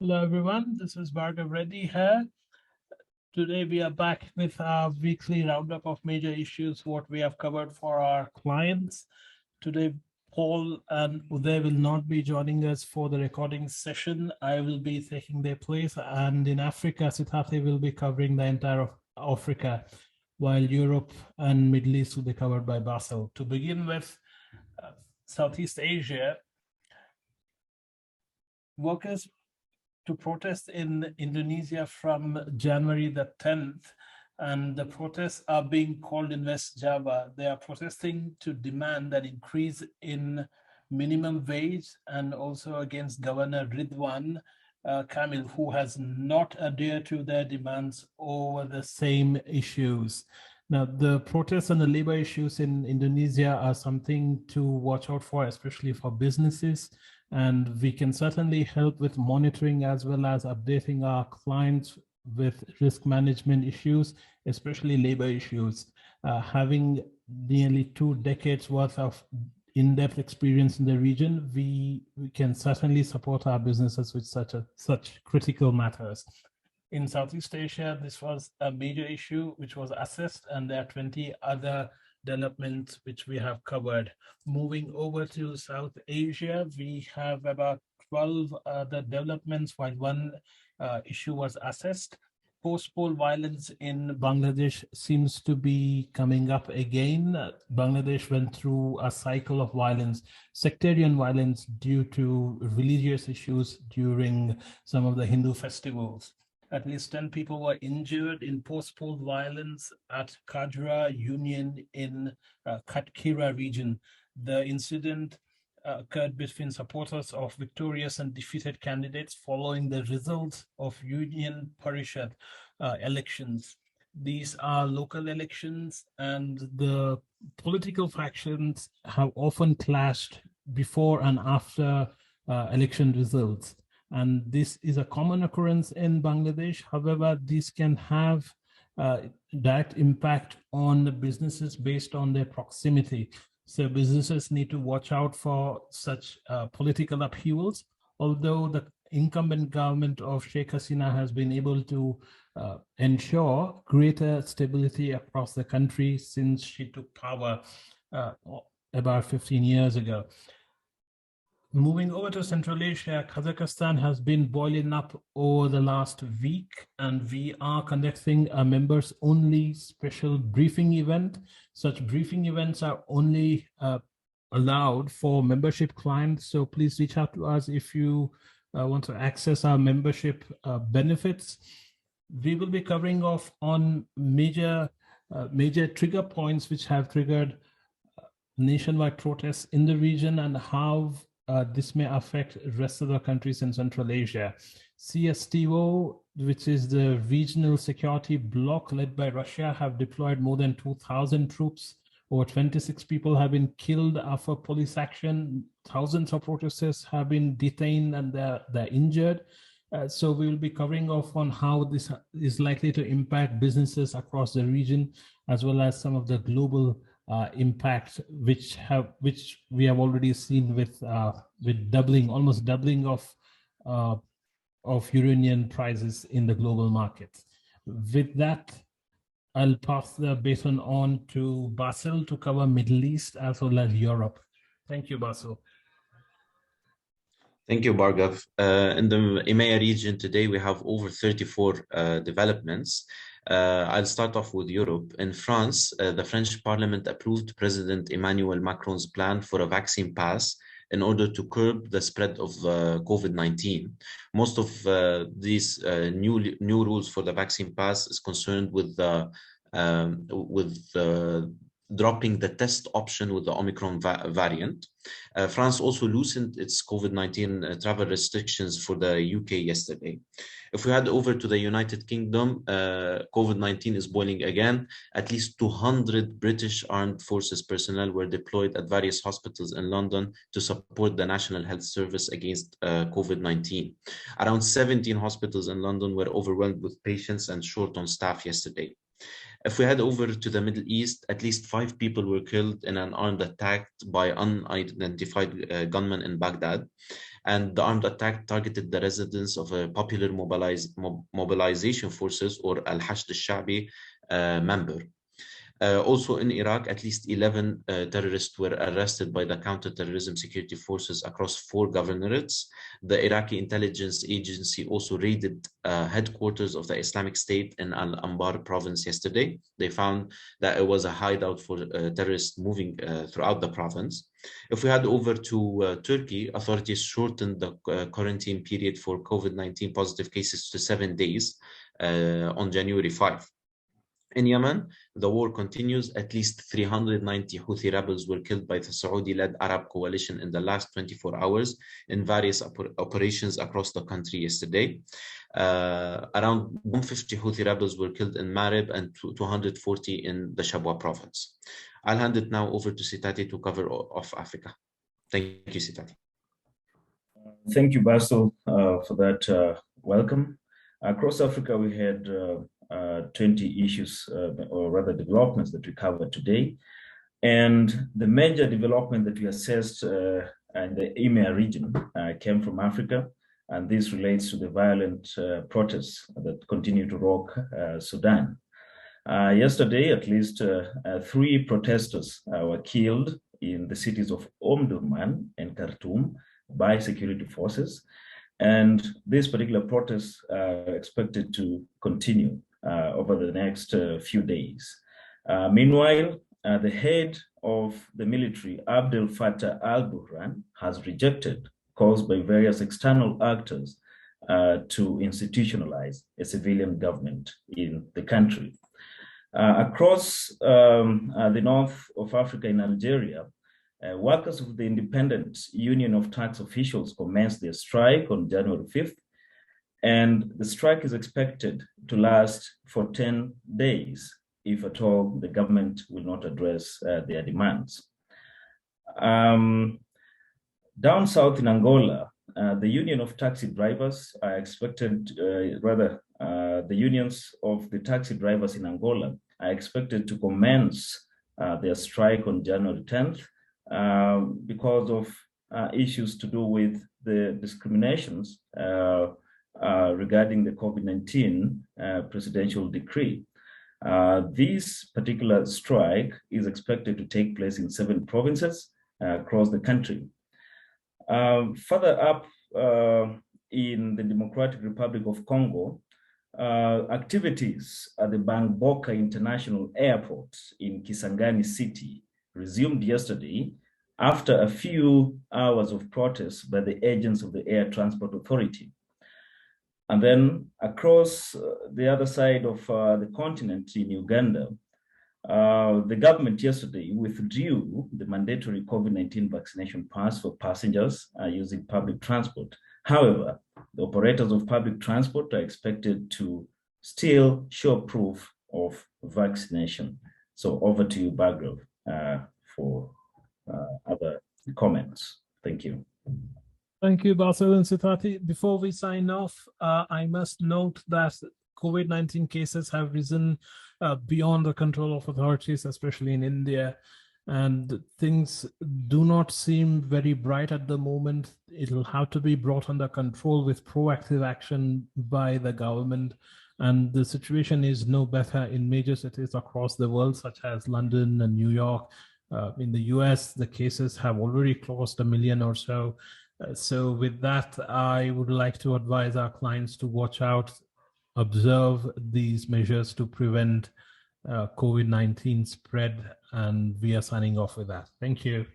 Hello everyone, this is Bhargav Reddy here. Today we are back with our weekly roundup of major issues, what we have covered for our clients. Today, Paul and Uday will not be joining us for the recording session. I will be taking their place, and in Africa, Sitati will be covering the entire of Africa, while Europe and Middle East will be covered by Bassel. To begin with, Southeast Asia, workers to protest in Indonesia from January the 10th, and the protests are being called in West Java. They are protesting to demand an increase in minimum wage and also against Governor Ridwan Kamil, who has not adhered to their demands over the same issues. Now, the protests and the labor issues in Indonesia are something to watch out for, especially for businesses. And we can certainly help with monitoring as well as updating our clients with risk management issues, especially labor issues. Having nearly 2 decades worth of in-depth experience in the region, we can certainly support our businesses with such critical matters. In Southeast Asia, this was a major issue which was assessed, and there are 20 other developments which we have covered. Moving over to South Asia, we have about 12 other developments, while one issue was assessed. Post-poll violence in Bangladesh seems to be coming up again. Bangladesh went through a cycle of violence, sectarian violence due to religious issues during some of the Hindu festivals. At least 10 people were injured in post-poll violence at Kajra Union in Katkira region. The incident occurred between supporters of victorious and defeated candidates following the results of Union Parishad elections. These are local elections, and the political factions have often clashed before and after election results. And this is a common occurrence in Bangladesh. However, this can have direct impact on the businesses based on their proximity. So businesses need to watch out for such political upheavals, although the incumbent government of Sheikh Hasina has been able to ensure greater stability across the country since she took power about 15 years ago. Moving over to Central Asia, Kazakhstan has been boiling up over the last week, and we are conducting a members-only special briefing event. Such briefing events are only allowed for membership clients, so please reach out to us if you want to access our membership benefits. We will be covering off on major trigger points which have triggered nationwide protests in the region and how this may affect the rest of the countries in Central Asia. CSTO, which is the regional security bloc led by Russia, have deployed more than 2,000 troops. Over 26 people have been killed after police action. Thousands of protesters have been detained and they're injured. So we will be covering off on how this is likely to impact businesses across the region, as well as some of the global impact, which we have already seen with almost doubling of uranium prices in the global market. With that, I'll pass the baton on to Bassel to cover Middle East as well as Europe. Thank you, Bassel. Thank you, Bhargav. In the EMEA region today, we have over 34 developments. I'll start off with Europe. In France, the French Parliament approved President Emmanuel Macron's plan for a vaccine pass in order to curb the spread of COVID-19. Most of these new rules for the vaccine pass is concerned with dropping the test option with the Omicron variant. France also loosened its COVID-19 travel restrictions for the UK yesterday. If we head over to the United Kingdom, COVID-19 is boiling again. At least 200 British Armed Forces personnel were deployed at various hospitals in London to support the National Health Service against COVID-19. Around 17 hospitals in London were overwhelmed with patients and short on staff yesterday. If we head over to the Middle East, at least 5 people were killed in an armed attack by unidentified gunmen in Baghdad. and the armed attack targeted the residence of a popular mobilization forces or Al-Hashd al-Sha'bi member. Also in Iraq, at least 11 terrorists were arrested by the counterterrorism security forces across 4 governorates. The Iraqi intelligence agency also raided headquarters of the Islamic State in Al-Anbar province yesterday. They found that it was a hideout for terrorists moving throughout the province. If we head over to Turkey, authorities shortened the quarantine period for COVID-19 positive cases to 7 days on January 5. In Yemen, the war continues. At least 390 Houthi rebels were killed by the Saudi-led Arab coalition in the last 24 hours in various operations across the country yesterday. Around 150 Houthi rebels were killed in Marib and 240 in the Shabwa province. I'll hand it now over to Sitati to cover off Africa. Thank you, Sitati. Thank you, Bassel, for that welcome. Across Africa, we had 20 issues, or rather developments that we covered today. And the major development that we assessed in the EMEA region came from Africa. And this relates to the violent protests that continue to rock Sudan. Yesterday, at least 3 protesters were killed in the cities of Omdurman and Khartoum by security forces. And these particular protests are expected to continue over the next few days. Meanwhile, the head of the military, Abdel Fattah al-Burhan, has rejected calls by various external actors to institutionalize a civilian government in the country. Across the north of Africa in Algeria, workers of the Independent Union of Tax Officials commenced their strike on January 5th, and the strike is expected to last for 10 days, if at all the government will not address their demands. Down south in Angola, the Union of Taxi Drivers are expected, the unions of the taxi drivers in Angola are expected to commence their strike on January 10th because of issues to do with the discriminations regarding the COVID-19 presidential decree. This particular strike is expected to take place in 7 provinces across the country. Further up in the Democratic Republic of Congo, activities at the Bangboka International Airport in Kisangani City resumed yesterday after a few hours of protests by the agents of the Air Transport Authority. And then across the other side of the continent in Uganda, the government yesterday withdrew the mandatory COVID-19 vaccination pass for passengers using public transport. However, the operators of public transport are expected to still show proof of vaccination. So over to you, Bhargav, for other comments. Thank you. Thank you, Bassel and Sitati. Before we sign off, I must note that COVID-19 cases have risen beyond the control of authorities, especially in India, and things do not seem very bright at the moment. It'll have to be brought under control with proactive action by the government. And the situation is no better in major cities across the world, such as London and New York. In the US, the cases have already crossed 1 million or so. So with that, I would like to advise our clients to watch out, observe these measures to prevent COVID-19 spread, and we are signing off with that. Thank you.